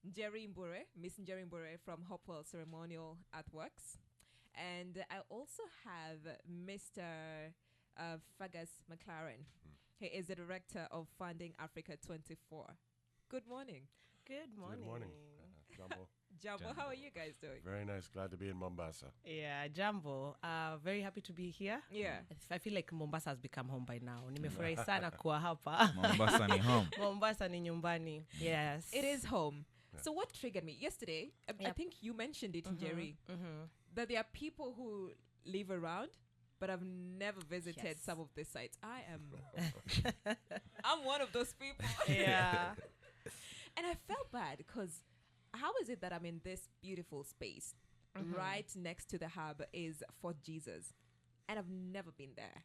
Miss Njeri Mbure from Hopewell Ceremonial Artworks. And I also have Mr. Fergus McLaren. He is the director of Funding Africa24. Good morning. Good morning. Good morning, Jumbo. Jambo, how are you guys doing? Very nice. Glad to be in Mombasa. Yeah, Jambo. Very happy to be here. Yeah. I feel like Mombasa has become home by now. Nimefurahi sana kuwa hapa. Mombasa ni home. Mombasa ni nyumbani. Yes. It is home. So what triggered me? Yesterday, I think you mentioned it, Jerry, that there are people who live around but I've never visited some of the sites. I'm one of those people. Yeah. And I felt bad because how is it that I'm in this beautiful space right next to the hub is Fort Jesus, and I've never been there?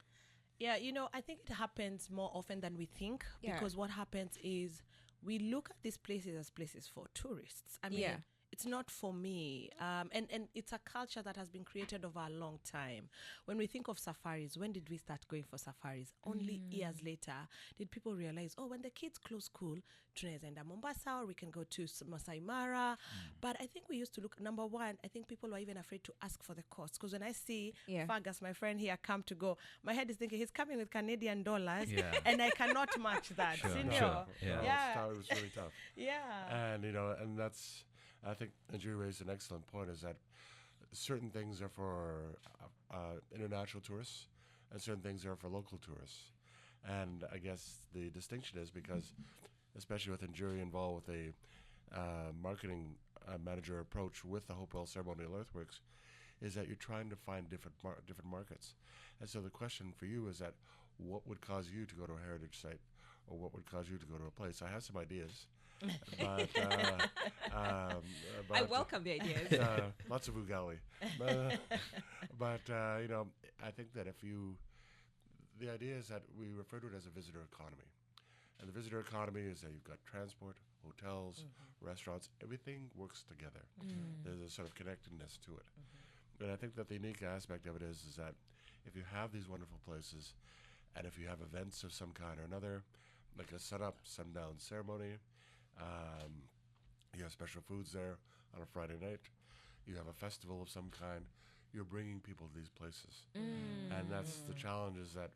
Yeah, I think it happens more often than we think because what happens is we look at these places as places for tourists. I mean, it's not for me. And it's a culture that has been created over a long time. When we think of safaris, when did we start going for safaris? Only years later did people realize, when the kids close school, tunaweza enda Mombasa, or we can go to Masai Mara. But I think we used to look, number one, I think people were even afraid to ask for the cost. Because when I see Fergus, my friend here, come to go, my head is thinking he's coming with Canadian dollars and I cannot match that. Sure. It was really tough. Yeah. And, and that's... I think Andrew raised an excellent point, is that certain things are for international tourists and certain things are for local tourists. And I guess the distinction is because, especially with Njuri involved with a marketing manager approach with the Hopewell Ceremonial Earthworks, is that you're trying to find different markets. And so the question for you is that what would cause you to go to a heritage site, or what would cause you to go to a place? I have some ideas. But, I welcome the ideas. Lots of ugali. But I think that the idea is that we refer to it as a visitor economy. And the visitor economy is that you've got transport, hotels, restaurants, everything works together. There's a sort of connectedness to it. And I think that the unique aspect of it is that if you have these wonderful places, and if you have events of some kind or another, like a sun-up, sundown ceremony, you have special foods there on a Friday night, you have a festival of some kind, you're bringing people to these places. And that's the challenge, is that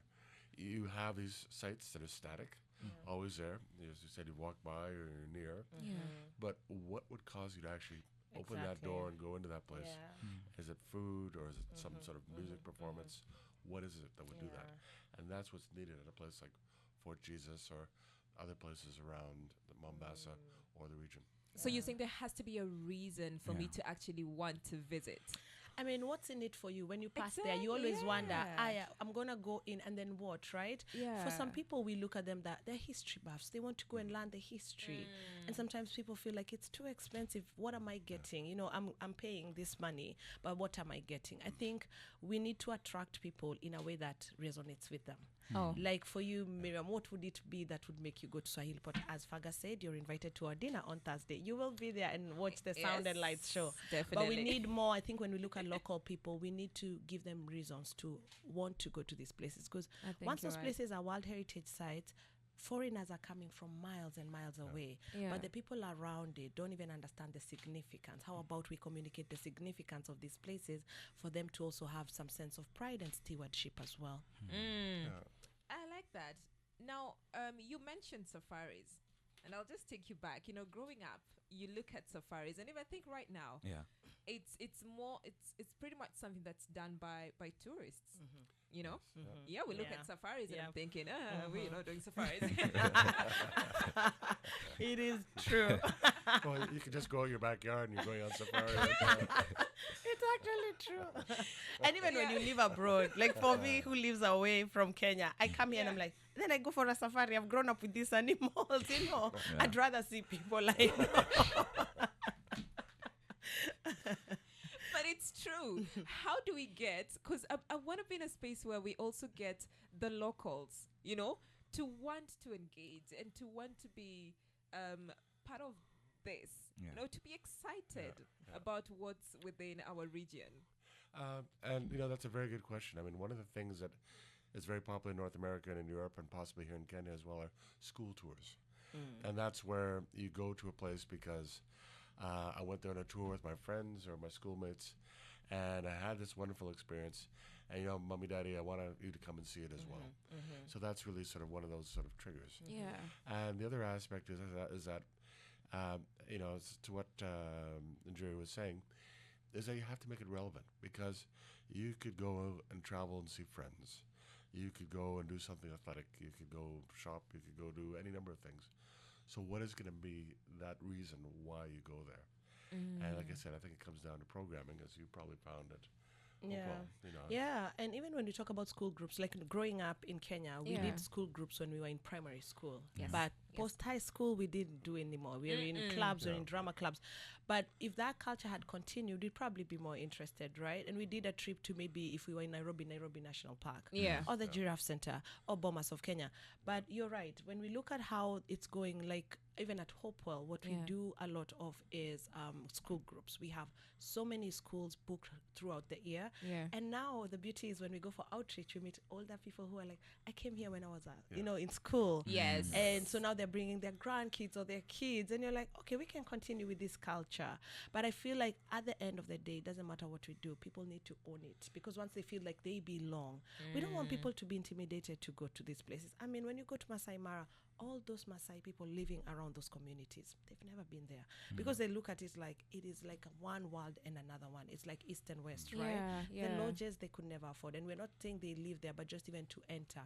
you have these sites that are static, always there. As you said, you walk by or you're near. But what would cause you to actually open that door and go into that place? Is it food, or is it some sort of music performance? What is it that would do that? And that's what's needed at a place like Fort Jesus or other places around Mombasa or the region. So you think there has to be a reason for me to actually want to visit? I mean, what's in it for you? When you pass there, you always wonder, I'm going to go in and then what, right? Yeah. For some people, we look at them that they're history buffs. They want to go and learn the history. And sometimes people feel like it's too expensive. What am I getting? I'm paying this money, but what am I getting? I think we need to attract people in a way that resonates with them. Like for you, Miriam, what would it be that would make you go to Swahili Pot? As Fergus said, you're invited to our dinner on Thursday. You will be there and watch the Sound and Lights show. Definitely. But we need more. I think when we look at local people, we need to give them reasons to want to go to these places. Because once those places are World Heritage sites, foreigners are coming from miles and miles away. But the people around it don't even understand the significance. How about we communicate the significance of these places for them to also have some sense of pride and stewardship as well? I like that. Now, you mentioned safaris, and I'll just take you back. Growing up, you look at safaris, and if I think right now, it's pretty much something that's done by tourists. We look at safaris and I'm thinking, we're not doing safaris. It is true. Well, you can just go in your backyard and you're going on safari. It's actually true. And even when you live abroad, like for me who lives away from Kenya, I come here and I'm like, then I go for a safari. I've grown up with these animals, I'd rather see people like But it's true. How do we get, because I want to be in a space where we also get the locals, to want to engage and to want to be part of this, to be excited about what's within our region. And that's a very good question. I mean, one of the things that is very popular in North America and in Europe and possibly here in Kenya as well are school tours. And that's where you go to a place because I went there on a tour with my friends or my schoolmates, and I had this wonderful experience. And, Mommy, Daddy, I want you to come and see it as well. So that's really sort of one of those sort of triggers. Yeah. And the other aspect is that to what Jerry was saying, is that you have to make it relevant, because you could go and travel and see friends. You could go and do something athletic. You could go shop. You could go do any number of things. So what is going to be that reason why you go there? And like I said, I think it comes down to programming, as you probably found it. Yeah, and even when we talk about school groups, like growing up in Kenya, we did school groups when we were in primary school. Yes. But post-high school, we didn't do anymore. We were in clubs or in drama clubs. But if that culture had continued, we'd probably be more interested, right? And we did a trip to, maybe if we were in Nairobi National Park. Or the Giraffe Center or Bomas of Kenya. But you're right. When we look at how it's going, like even at Hopewell, what we do a lot of is school groups. We have so many schools booked throughout the year. And now the beauty is when we go for outreach, we meet older people who are like, I came here when I was in school. Yes. And so now they're bringing their grandkids or their kids, and you're like, okay, we can continue with this culture. But I feel like at the end of the day, it doesn't matter what we do, people need to own it, because once they feel like they belong, we don't want people to be intimidated to go to these places. I mean, when you go to Masai Mara, all those Masai people living around those communities, they've never been there, because they look at it like it is like one world and another one. It's like East and West, right? The lodges they could never afford, and we're not saying they live there, but just even to enter,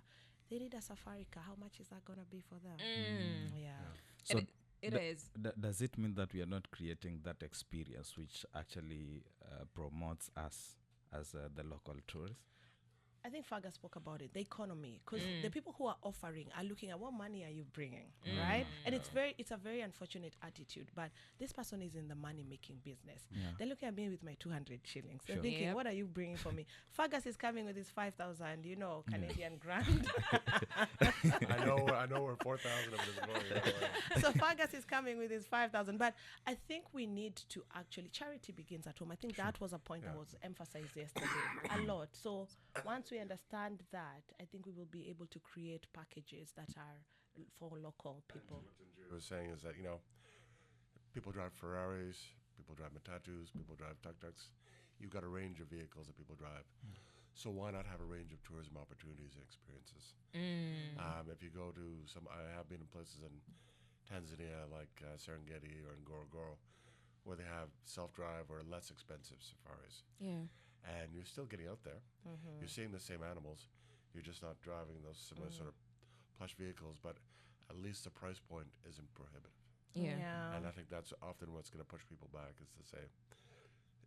they need a safari car. How much is that going to be for them? So it is. Does it mean that we are not creating that experience which actually promotes us as the local tourists? I think Faga spoke about it, the economy, because the people who are offering are looking at what money are you bringing, right? And it's a very unfortunate attitude, but this person is in the money-making business. They're looking at me with my 200 shillings. They're thinking, what are you bringing for me? Fagas is coming with his 5,000, Canadian grand. I know where 4,000 of it is going. So Fagas is coming with his 5,000, but I think we need to actually, charity begins at home. I think that was a point that was emphasized yesterday a lot. So once we understand that, I think we will be able to create packages that are for local people. What Andrea was saying is that, people drive Ferraris, people drive Matatus, people drive tuk-tuks. You've got a range of vehicles that people drive. So why not have a range of tourism opportunities and experiences? If you go to I have been in places in Tanzania like Serengeti or Ngorongoro, where they have self-drive or less expensive safaris. And you're still getting out there. You're seeing the same animals. You're just not driving those similar sort of plush vehicles, but at least the price point isn't prohibitive. And I think that's often what's going to push people back, is to say,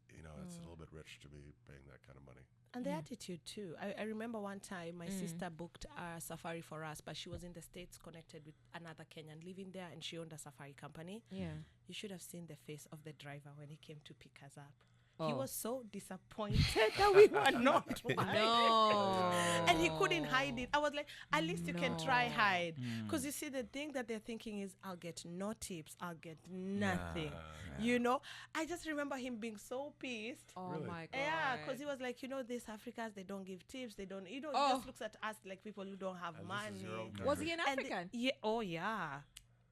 it's a little bit rich to be paying that kind of money. And the attitude too. I remember one time my sister booked a safari for us, but she was in the States connected with another Kenyan living there, and she owned a safari company. You should have seen the face of the driver when he came to pick us up. He was so disappointed that we were not white. And he couldn't hide it. I was like, at least you can try hide. Because you see, the thing that they're thinking is, I'll get no tips. I'll get nothing. I just remember him being so pissed. Oh, really? My God. Yeah, because he was like, these Africans, they don't give tips. They don't, he just looks at us like people who don't have money. Was he an African?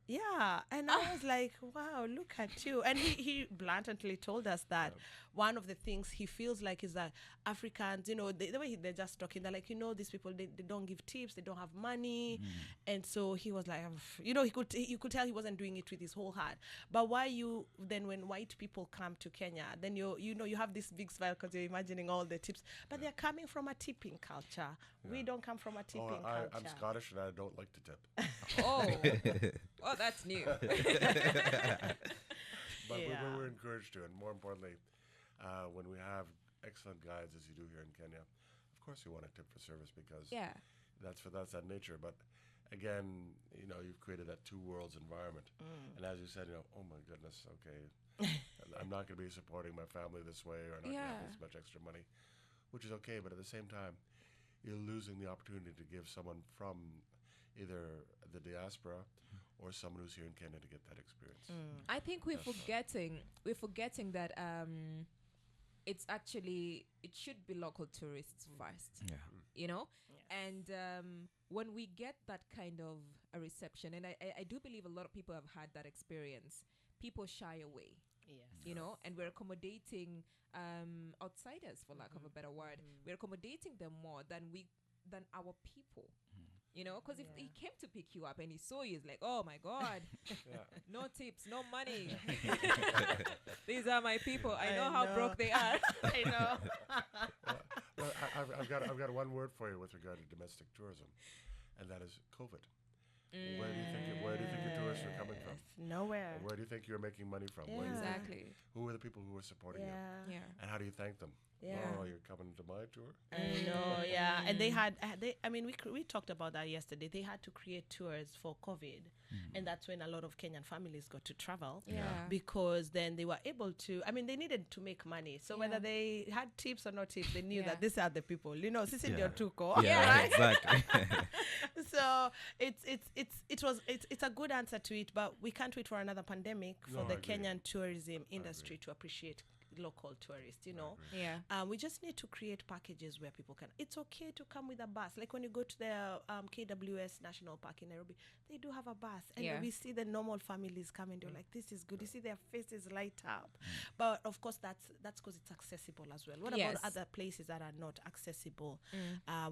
Yeah, and I was like, wow, look at you. And he blatantly told us that one of the things he feels like is that Africans, the way they're just talking, they're like, these people, they don't give tips, they don't have money. And so he was like, you could tell he wasn't doing it with his whole heart. But when white people come to Kenya, then you have this big smile because you're imagining all the tips. But they're coming from a tipping culture. We don't come from a tipping culture. I'm Scottish and I don't like to tip. Oh, that's new. But we're encouraged to, and more importantly, when we have excellent guides, as you do here in Kenya, of course you want to tip for service, because that's that nature. But again, you've created that two worlds environment, and as you said, oh my goodness, okay, I'm not going to be supporting my family this way, or not going to have this much extra money, which is okay. But at the same time, you're losing the opportunity to give someone from either the diaspora or someone who's here in Kenya to get that experience. I think we're forgetting that it should be local tourists first. And when we get that kind of a reception. And I do believe a lot of people have had that experience. People shy away. Yes. You know, and we're accommodating outsiders, for lack of a better word. We're accommodating them more than our people. You know, because if he came to pick you up and he saw you, he's like, oh my God, no tips, no money. These are my people. I know how broke they are. I know. Well, I've got one word for you with regard to domestic tourism, and that is COVID. Where do you think your tourists are coming from? Nowhere. And where do you think you're making money from? Yeah. Exactly. Who are the people who are supporting you? Yeah. And how do you thank them? Yeah. Oh, you're coming to my tour? I know, yeah. And they had, we talked about that yesterday. They had to create tours for COVID. And that's when a lot of Kenyan families got to travel. Yeah. Because then they were able to, they needed to make money. So whether they had tips or not tips, they knew that these are the people, sisi ndio tuko. Yeah, exactly. So it's a good answer to it, but we can't wait for another pandemic for the Kenyan tourism industry to appreciate local tourists, we just need to create packages where people can, it's okay to come with a bus, like when you go to the KWS National Park in Nairobi, they do have a bus, and we see the normal families coming, they're like, this is good, you see their faces light up. But of course that's because it's accessible as well. What about other places that are not accessible?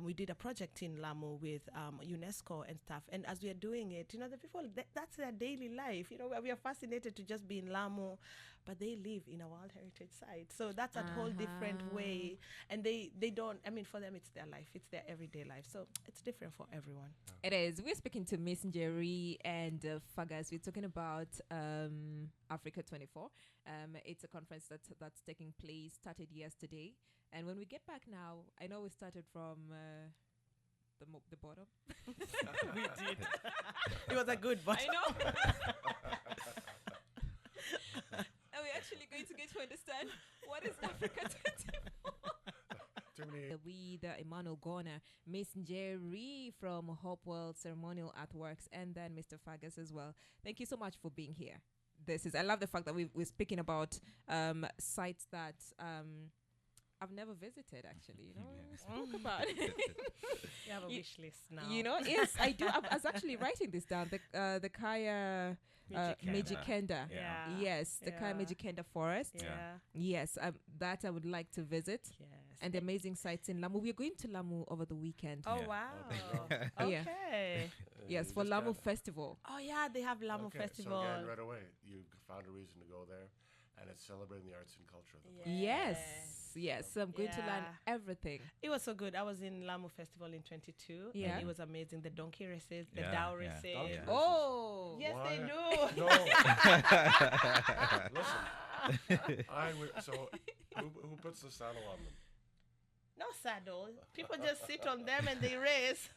We did a project in Lamu with UNESCO and stuff, and as we are doing it, the people, that's their daily life, we are fascinated to just be in Lamu, but they live in a World Heritage Site. So that's a whole different way. And they don't, for them, it's their life. It's their everyday life. So it's different for everyone. It is. We're speaking to Miss Njeri and Fagas. We're talking about Africa24. It's a conference that's taking place, started yesterday. And when we get back now, I know we started from the bottom. We did. It was a good bottom. I know. And we're actually going to get to understand what is Africa24. We, the Emmanuel Gona, Miss Njeri from Hopewell Ceremonial Artworks, and then Mr. Fagas as well. Thank you so much for being here. I love the fact that we're speaking about sites that I've never visited, actually. We spoke about it. You have a wish list now. Yes, I do. I was actually writing this down. The Kaya Mijikenda. Yes, the Kaya Mijikenda Forest. Yes, that I would like to visit. Yes. And the amazing sites in Lamu. We're going to Lamu over the weekend. Oh, wow. Okay. Yes, for Lamu Festival. Oh, yeah, they have Lamu Festival. So again, right away, you found a reason to go there. And it's celebrating the arts and culture of the place. Yes. So I'm going to learn everything. It was so good. I was in Lamu Festival in 22. Yeah. And it was amazing. The donkey races, the dhow races. Races. Oh. Yes, they do. No. Listen. So who puts the saddle on them? No saddle. People just sit on them and they race.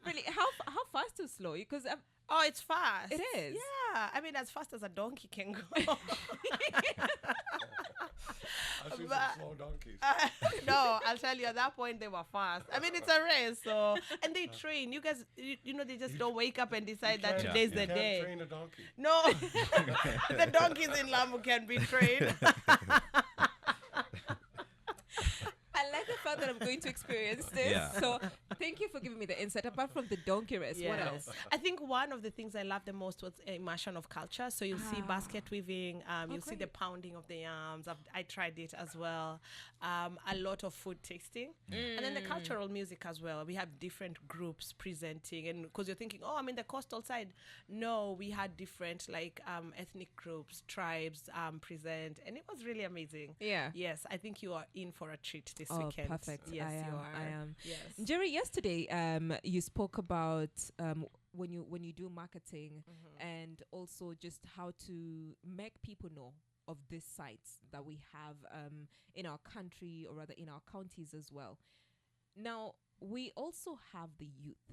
Really? How fast or slow? Because oh, it's fast. It is. Yeah. As fast as a donkey can go. I've seen some slow donkeys. No, I'll tell you, at that point they were fast. It's a race, so, and they train. You guys, they just don't wake up and decide that today's the day. You can't train a donkey. No, the donkeys in Lamu can be trained. I like the fact that I'm going to experience this. Yeah. So thank you for giving me the insight. Apart from the donkey race, what else? I think one of the things I loved the most was immersion of culture. So you'll see basket weaving, you'll see the pounding of the yams. I tried it as well. A lot of food tasting. And then the cultural music as well. We have different groups presenting. And because you're thinking, oh, I'm in the coastal side. No, we had different ethnic groups, tribes present. And it was really amazing. Yeah. Yes, I think you are in for a treat this weekend. Perfect. Yes, I you are. I am. Yes. Njeri, yesterday you spoke about when you do marketing and also just how to make people know of these sites that we have in our country, or rather in our counties as well. Now, we also have the youth.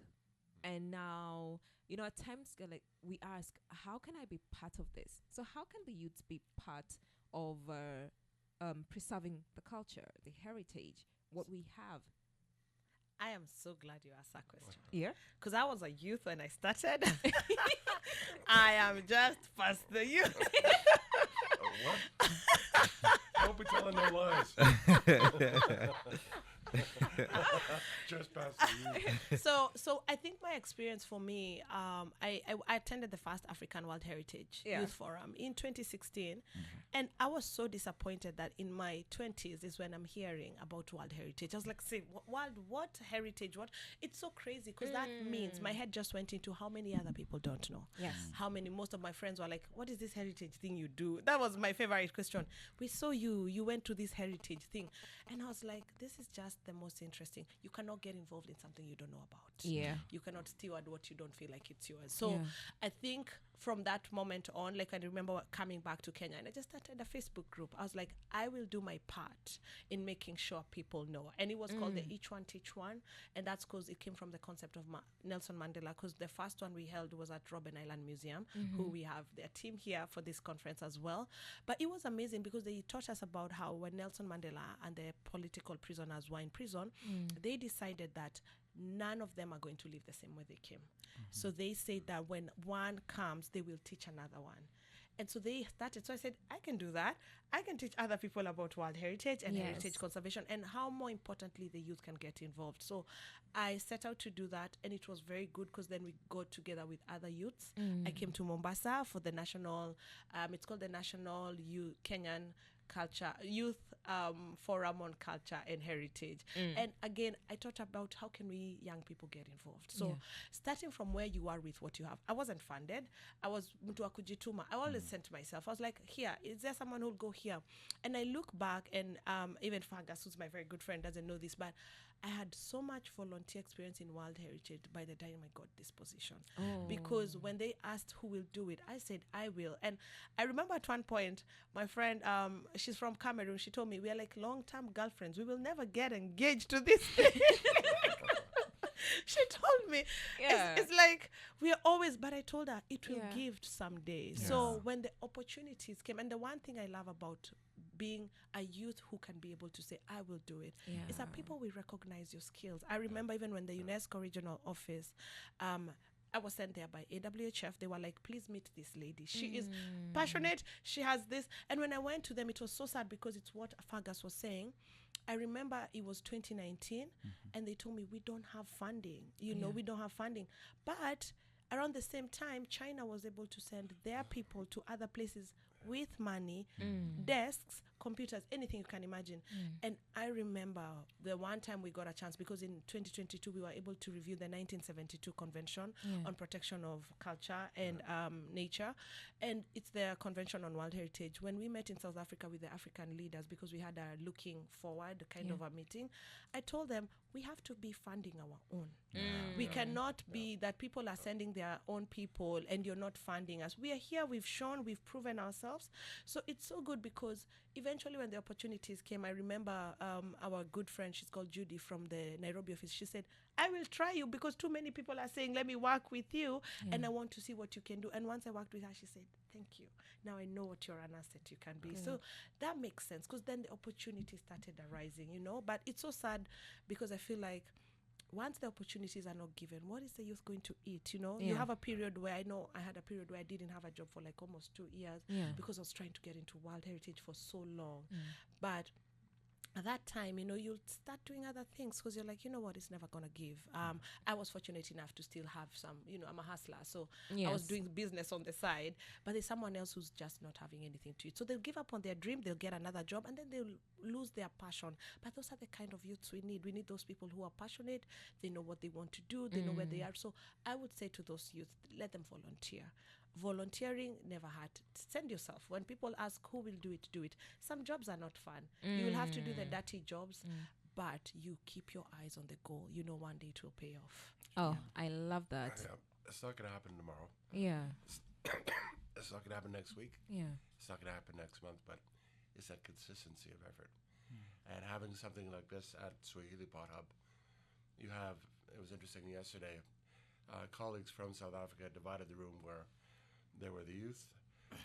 And now, at times we ask, how can I be part of this? So how can the youth be part of preserving the culture, the heritage, what we have? I am so glad you asked that question. Yeah. Because I was a youth when I started. I am just past the youth. What? Don't be telling no lies. trespassing. So I think my experience for me, I attended the first African World Heritage Youth Forum in 2016, and I was so disappointed that in my 20s is when I'm hearing about World Heritage. I was like, say, what heritage? What? It's so crazy because that means my head just went into how many other people don't know. Yes. How many? Most of my friends were like, what is this heritage thing you do? That was my favorite question. We saw you went to this heritage thing, and I was like, this is just the most interesting. You cannot get involved in something you don't know about. Yeah. You cannot steward what you don't feel like it's yours. So I think from that moment on, like I remember coming back to Kenya and I just started a Facebook group. I was like, I will do my part in making sure people know. And it was called the Each One Teach One. And that's because it came from the concept of Nelson Mandela, because the first one we held was at Robben Island Museum, who we have their team here for this conference as well. But it was amazing because they taught us about how when Nelson Mandela and the political prisoners were in prison, they decided that none of them are going to live the same way they came. So they said that when one comes, they will teach another one. And so they started. So I said, I can do that. I can teach other people about World Heritage and heritage conservation and how, more importantly, the youth can get involved. So I set out to do that, and it was very good because then we got together with other youths. I came to Mombasa for the national, it's called the National Kenyan Culture Youth Forum on Culture and Heritage. And again, I thought about how can we young people get involved. So starting from where you are with what you have. I wasn't funded. I was mtu wa kujituma. I always sent myself. I was like, here, is there someone who'll go here? And I look back, and even Fangas, who's my very good friend, doesn't know this, but I had so much volunteer experience in World Heritage by the time I got this position. Because when they asked who will do it, I said, I will. And I remember at one point, my friend, she's from Cameroon, she told me, we are like long-term girlfriends. We will never get engaged to this thing. She told me, it's like, we are always, but I told her, it will give someday. So when the opportunities came, and the one thing I love about being a youth who can be able to say, I will do it, is that people will recognize your skills. I remember even when the UNESCO regional office, I was sent there by AWHF. They were like, please meet this lady. She is passionate. She has this. And when I went to them, it was so sad because it's what Fergus was saying. I remember it was 2019 and they told me, we don't have funding. We don't have funding. But around the same time, China was able to send their people to other places with money, desks, computers, anything you can imagine. And I remember the one time we got a chance, because in 2022 we were able to review the 1972 Convention on Protection of Culture and Nature, and it's the Convention on World Heritage. When we met in South Africa with the African leaders, because we had a looking forward kind of a meeting, I told them we have to be funding our own. We cannot be that people are sending their own people and you're not funding us. We are here, we've shown, we've proven ourselves. So it's so good because eventually when the opportunities came, I remember our good friend, she's called Judy from the Nairobi office, she said, I will try you because too many people are saying, let me work with you and I want to see what you can do. And once I worked with her, she said, thank you. Now I know what you're an asset you can be. So that makes sense because then the opportunity started arising, But it's so sad because I feel like once the opportunities are not given, what is the youth going to eat? You have a period where I had a period where I didn't have a job for like almost 2 years because I was trying to get into World Heritage for so long. But at that time, you'll start doing other things because you're like, what, it's never going to give. I was fortunate enough to still have some, I'm a hustler. So I was doing business on the side, but there's someone else who's just not having anything to eat. So they'll give up on their dream, they'll get another job, and then they'll lose their passion. But those are the kind of youths we need. We need those people who are passionate, they know what they want to do, they know where they are. So I would say to those youth, let them volunteer. Volunteering never hurt. Send yourself. When people ask who will do it, do it. Some jobs are not fun. You will have to do the dirty jobs, but you keep your eyes on the goal. One day it will pay off. Oh, I love that. It's not going to happen tomorrow. Yeah. It's not going to happen next week. Yeah. It's not going to happen next month, but it's that consistency of effort. And having something like this at Swahili Pot Hub, it was interesting yesterday, colleagues from South Africa divided the room where there were the youth,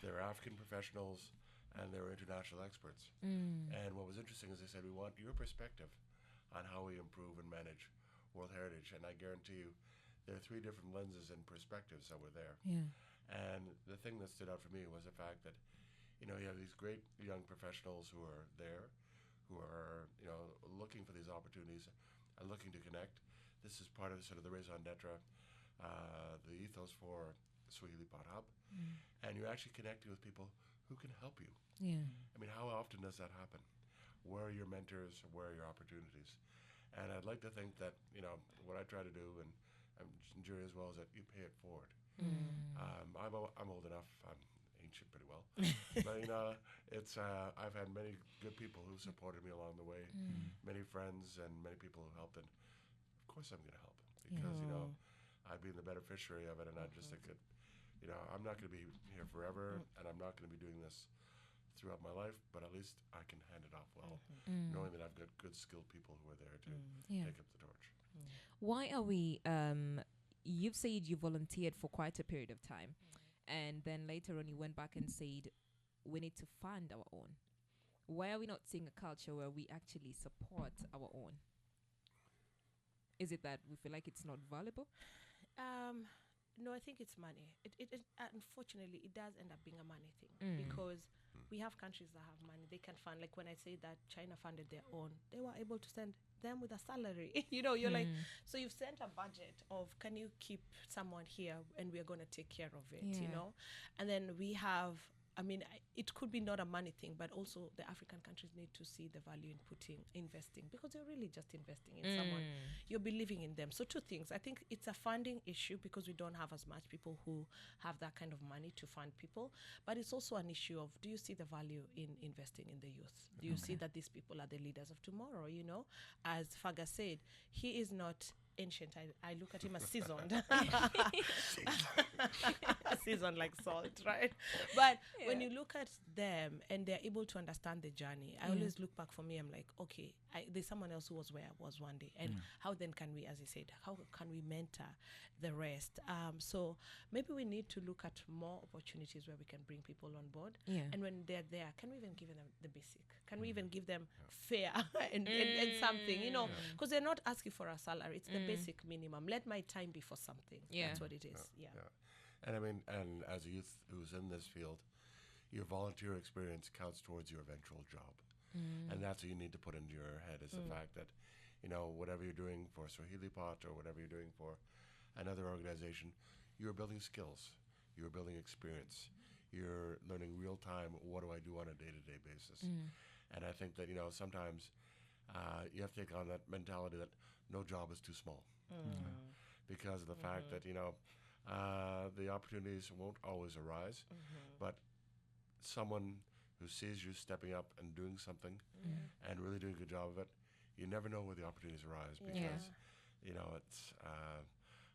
there were African professionals, and there were international experts. And what was interesting is they said, we want your perspective on how we improve and manage World Heritage. And I guarantee you, there are 3 different lenses and perspectives that were there. Yeah. And the thing that stood out for me was the fact that, you have these great young professionals who are there, who are, looking for these opportunities. and looking to connect. This is part of sort of the raison d'etre, the ethos for Swahili Pot Hub. And you're actually connecting with people who can help you. Yeah. I mean, how often does that happen? Where are your mentors? Where are your opportunities? And I'd like to think that, what I try to do, and Jury as well, is that you pay it forward. I'm old enough. I'm ancient pretty well. But, it's I've had many good people who supported me along the way, many friends and many people who helped. And of course I'm going to help because, I'd be the beneficiary of it. And I just think that, I'm not going to be here forever, and I'm not going to be doing this throughout my life, but at least I can hand it off well, knowing that I've got good, skilled people who are there to take up the torch. Why are we, you've said you volunteered for quite a period of time, and then later on you went back and said, we need to fund our own. Why are we not seeing a culture where we actually support our own? Is it that we feel like it's not valuable? No, I think it's money. It unfortunately, it does end up being a money thing because we have countries that have money. They can fund, like when I say that China funded their own, they were able to send them with a salary. You're like, so you've sent a budget of, can you keep someone here and we're going to take care of it, And then we have, it could be not a money thing, but also the African countries need to see the value in investing, because you're really just investing in someone. You're believing in them. So two things. I think it's a funding issue because we don't have as much people who have that kind of money to fund people. But it's also an issue of, do you see the value in investing in the youth? Do you see that these people are the leaders of tomorrow? As Faga said, he is not ancient. I look at him as seasoned. Seasoned like salt, right? But when you look at them and they're able to understand the journey, I always look back. For me, I'm like, okay, there's someone else who was where I was one day, and how then can we, as I said, how can we mentor the rest? So maybe we need to look at more opportunities where we can bring people on board, and when they're there, can we even give them the basic? Can we even give them fare and something, because they're not asking for a salary. It's the basic minimum. Let my time be for something. That's what it is. And and as a youth who's in this field, your volunteer experience counts towards your eventual job. And that's what you need to put into your head, is the fact that, whatever you're doing for Swahili Pot or whatever you're doing for another organization, you're building skills, you're building experience, you're learning real time, what do I do on a day-to-day basis? And I think that, sometimes you have to take on that mentality that no job is too small. Because of the fact that, the opportunities won't always arise, but someone who sees you stepping up and doing something and really doing a good job of it, you never know where the opportunities arise, because, it's,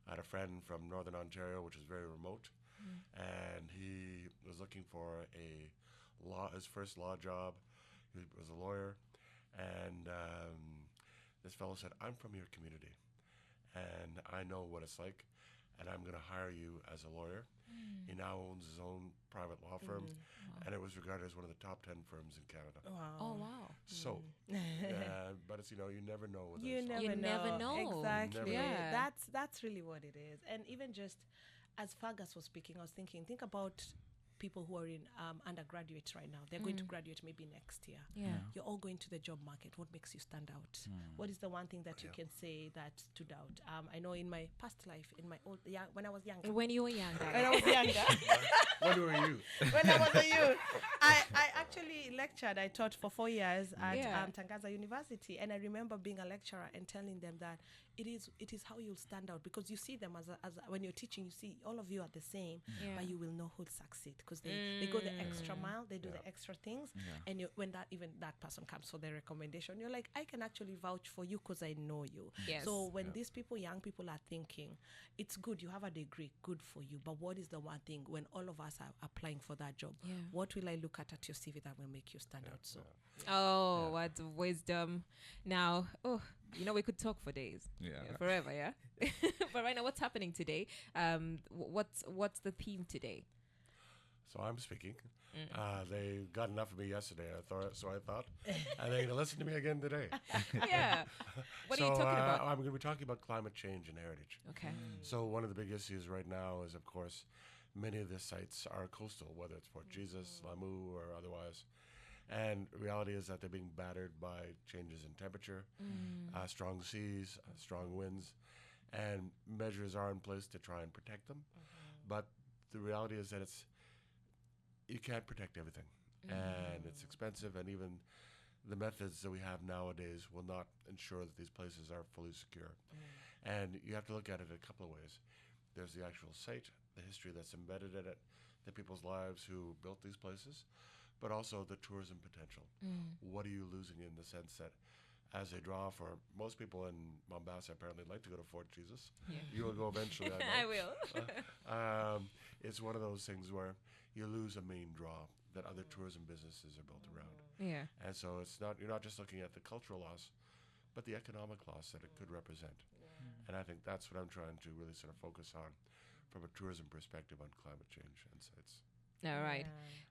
I had a friend from Northern Ontario, which is very remote, and he was looking for his first law job. He was a lawyer, and this fellow said, I'm from your community, and I know what it's like, and I'm going to hire you as a lawyer. He now owns his own private law firm, and it was regarded as one of the top 10 firms in Canada. Oh, wow. So, but it's, you never know. You never know. Exactly. Never know. That's really what it is. And even just as Fergus was speaking, I was thinking, think about people who are in undergraduates right now. They're going to graduate maybe next year. You're all going to the job market. What makes you stand out? What is the one thing that you can say that stood out? I know in my past life, in my old when I was younger. When you were younger. When I was younger. When were you? When I was a youth. I actually lectured. I taught for 4 years at Tangaza University, and I remember being a lecturer and telling them that it is how you'll stand out, because you see them as when you're teaching, you see all of you are the same, but you will know who'll succeed, because they go the extra mile, they do the extra things, and when that person comes for the recommendation, you're like, I can actually vouch for you because I know you. So when these young people are thinking, it's good, you have a degree, good for you, but what is the one thing when all of us are applying for that job? What will I look at your CV that will make you stand out? So what wisdom. Now, we could talk for days, forever, but right now, what's happening today? What's the theme today? So I'm speaking. They got enough of me yesterday, so I thought, and they're going to listen to me again today. What are you talking about? I'm going to be talking about climate change and heritage. Okay. So one of the big issues right now is, of course, many of the sites are coastal, whether it's Port Jesus, Lamu, or otherwise. And reality is that they're being battered by changes in temperature, strong seas, strong winds, and measures are in place to try and protect them. But the reality is that you can't protect everything, and it's expensive, and even the methods that we have nowadays will not ensure that these places are fully secure. And you have to look at it a couple of ways. There's the actual site, the history that's embedded in it, the people's lives who built these places, but also the tourism potential. What are you losing in the sense that as a draw for most people in Mombasa apparently like to go to Fort Jesus. Yeah. You will go eventually, I know. I will. It's one of those things where you lose a main draw that other tourism businesses are built around. Yeah. And so you're not just looking at the cultural loss, but the economic loss that it could represent. And I think that's what I'm trying to really sort of focus on from a tourism perspective on climate change insights. All right.